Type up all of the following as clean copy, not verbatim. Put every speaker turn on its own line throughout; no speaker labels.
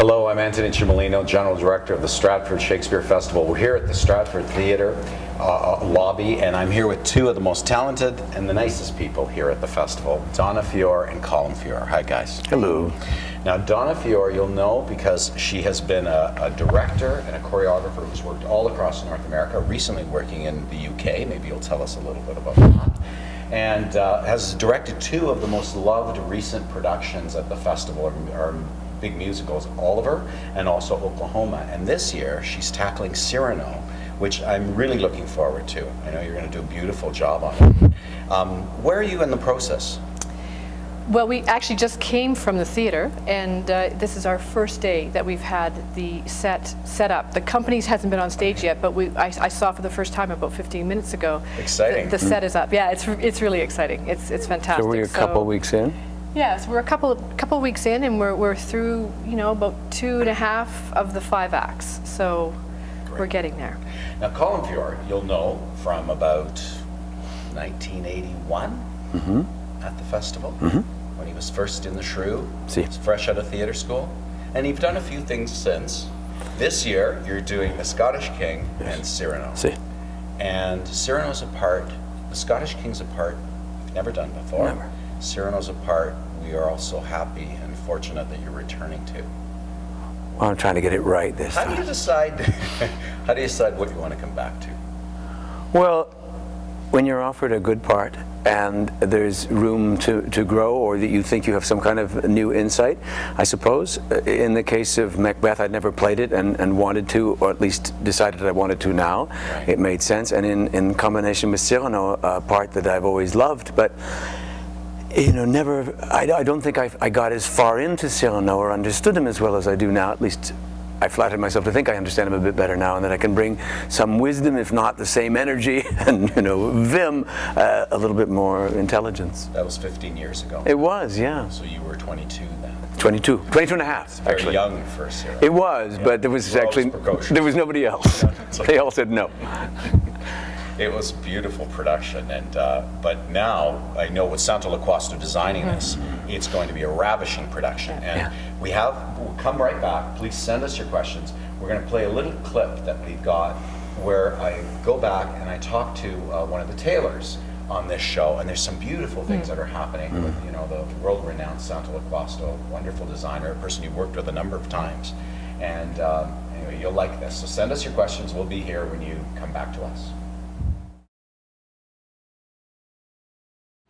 Hello, I'm Anthony Cimolino, General Director of the Stratford Shakespeare Festival. We're here at the Stratford Theatre lobby, and I'm here with two of the most talented and the nicest people here at the festival, Donna Feore and Colm Feore. Hi, guys.
Hello.
Now, Donna Feore, you'll know because she has been a director and a choreographer who's worked all across North America, recently working in the UK. Maybe you'll tell us a little bit about that. And has directed two of the most loved recent productions at the festival, or big musicals, Oliver and also Oklahoma. And this year, she's tackling Cyrano, which I'm really looking forward to. I know you're going to do a beautiful job on it. Where are you in the process?
Well, we actually just came from the theater, and this is our first day that we've had the set up. The company hasn't been on stage yet, but I saw for the first time about 15 minutes ago.
Exciting.
The set is up. Yeah, it's really exciting. It's fantastic.
So we're a couple weeks in?
Yeah, so we're a couple weeks in, and we're through, about 2.5 of the 5 acts. So
Great.
We're getting there.
Now, Colm Feore, you'll know from about 1981 at the festival, when he was first in the Shrew. He's fresh out of theatre school. And you've done a few things since. This year, you're doing The Scottish King and Cyrano. And Cyrano's a part, The Scottish King's a part we've never done before.
Never.
Cyrano's a part we are also happy and fortunate that you're returning to.
Well, I'm trying to get it right this time.
How do you decide what you want to come back to?
Well, when you're offered a good part and there's room to grow, or that you think you have some kind of new insight, I suppose. In the case of Macbeth, I'd never played it and wanted to, or at least decided that I wanted to now.
Right.
It made sense. And in combination with Cyrano, a part that I've always loved, but never, I don't think I got as far into Cyrano or understood him as well as I do now. At least I flatter myself to think I understand him a bit better now, and that I can bring some wisdom, if not the same energy, and vim, a little bit more intelligence.
That was 15 years ago.
It was, yeah.
So you were 22 then.
22 and a half,
Very
actually.
young for Cyrano.
It was, but there was there was nobody else. They all said no.
It was a beautiful production, and but now I know with Santo Loquasto designing this, it's going to be a ravishing production. And we'll come right back. Please send us your questions. We're going to play a little clip that we've got where I go back and I talk to one of the tailors on this show, and there's some beautiful things that are happening with the world-renowned Santo Loquasto, wonderful designer, a person you've worked with a number of times. And anyway, you'll like this. So send us your questions. We'll be here when you come back to us.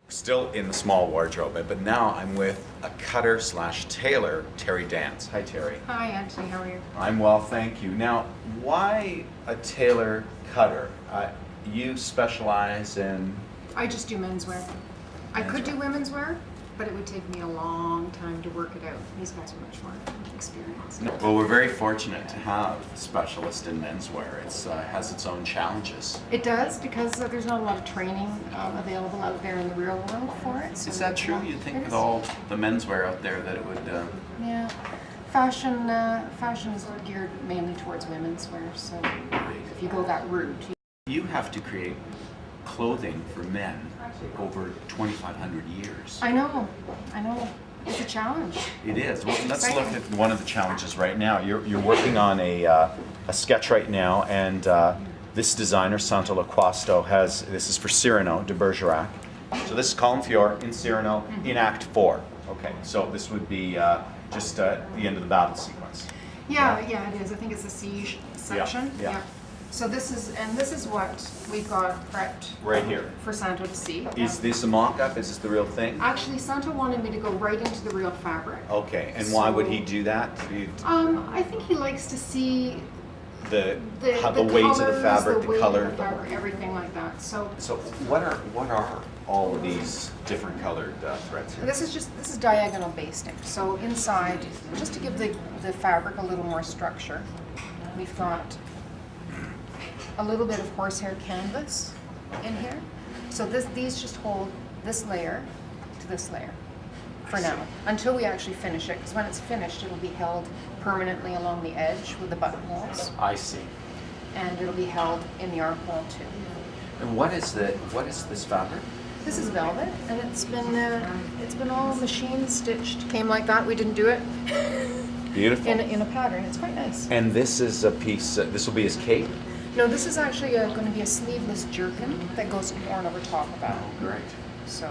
Still in the small wardrobe, but now I'm with a cutter/tailor, Terry Dance. Hi, Terry.
Hi, Anthony. How are you?
I'm well, thank you. Now, why a tailor cutter? You specialize in?
I just do menswear. I could do women's wear, but it would take me a long time to work it out. These guys are much more experienced.
Well, we're very fortunate to have a specialist in menswear. It has its own challenges.
It does, because there's not a lot of training available out there in the real world for it. So
Is that true? You'd think with all the menswear out there that it would...
Yeah. Fashion is geared mainly towards women's wear, so if you go that route.
You have to create clothing for men over 2,500 years.
I know. It's a challenge.
It is. Well, let's look at one of the challenges right now. You're working on a sketch right now, and this designer, Santo Loquasto, this is for Cyrano de Bergerac. So this is Colm Feore in Cyrano in Act 4. Okay, so this would be just the end of the battle sequence.
Yeah, it is. I think it's the siege section.
Yeah.
So this is what we've got prepped
Right here.
for Santo to see.
Is this a mock-up? Is this the real thing?
Actually, Santo wanted me to go right into the real fabric.
Okay, and why would he do that?
I think he likes to see
The
the
weight of the
colors,
fabric, the
weight
color.
of the fabric, everything like that. So
what are all of these different colored threads here?
this is diagonal basting. So inside, just to give the fabric a little more structure, we've got a little bit of horsehair canvas in here. So these just hold this layer to this layer for now, until we actually finish it, because when it's finished, it'll be held permanently along the edge with the buttonholes.
I see.
And it'll be held in the armhole too.
And what is this fabric?
This is velvet, and it's been all machine stitched. Came like that. We didn't do it.
Beautiful.
in a pattern. It's quite nice.
And this is a piece, this will be his cape?
No, this is actually going to be a sleeveless jerkin that goes worn over top of that.
Great.
So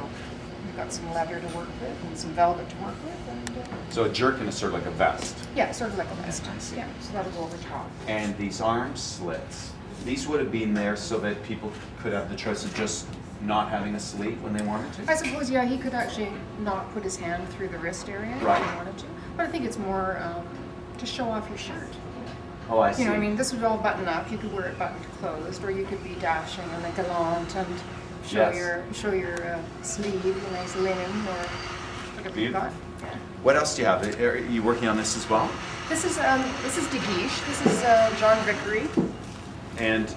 we've got some leather to work with and some velvet to work with. And,
So a jerkin is sort of like a vest.
yeah, sort of like a vest.
I see.
Yeah, so that'll go over top.
And these arm slits, these would have been there so that people could have the choice of just not having a sleeve when they wanted to?
I suppose, yeah, he could actually not put his hand through the wrist area
Right.
if he wanted to. But I think it's more to show off your shirt.
Oh, I see.
You know, I mean, this would all button up. You could wear it buttoned closed, or you could be dashing and like gallant and show
Yes.
your sleeve, a nice linen or whatever you got. Yeah.
What else do you have? Are you working on this as well?
This is De Guiche. This is John Vickery,
And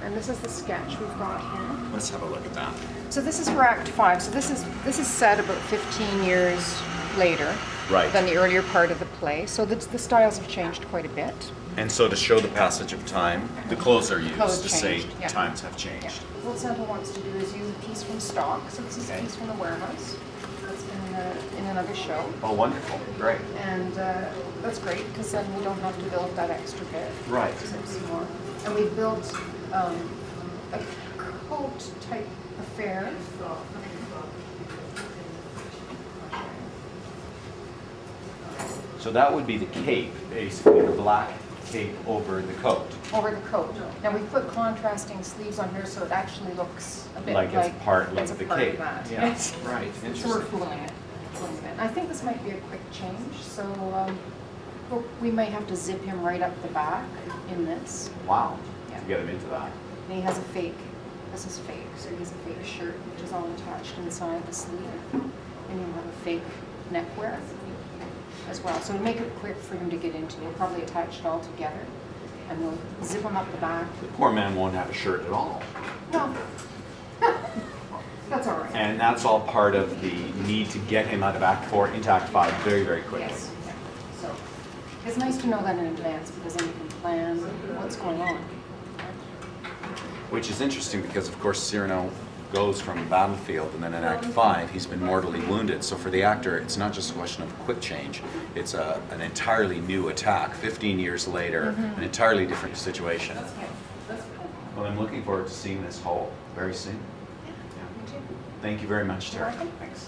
and this is the sketch we've got here.
let's have a look at that.
So this is for Act 5. So this is set about 15 years later
Right.
than the earlier part of the play. So the styles have changed quite a bit.
And so to show the passage of time, the clothes are used
Clothes
to say
changed, yeah.
times have changed.
What Santa wants to do is use a piece from stock. So this is a
Okay.
piece from the warehouse. That's in another show.
Oh, wonderful. Great.
And that's great because then we don't have to build that extra bit.
Right.
So some more. And we built a coat type affair.
So that would be the cape, basically, the black cape over the coat.
Over the coat. Now we put contrasting sleeves on here so it actually looks a bit
Like
like
it's part like
it's a
the
part
cape.
of that.
Yeah.
Yes.
Right.
So we're
Interesting.
fooling it a little bit. I think this might be a quick change, so we might have to zip him right up the back in this.
Wow.
Yeah.
To get him into that.
And he has a fake, this is fake, so he has a fake shirt which is all attached inside the sleeve. And he'll have a fake neckwear as well. So to make it quick for him to get into, we'll probably attach it all together and we'll zip him up the back.
The poor man won't have a shirt at all.
No. That's all right.
And that's all part of the need to get him out of Act 4 into Act 5 very, very quickly.
Yes. Yeah. So it's nice to know that in advance because then you can plan what's going on.
Which is interesting because, of course, Cyrano goes from battlefield and then in Act 5 he's been mortally wounded. So for the actor, it's not just a question of a quick change. It's an entirely new attack. 15 years later, an entirely different situation. Well, I'm looking forward to seeing this whole very soon.
Me too.
Thank you very much, Terry.
Welcome.
Thanks.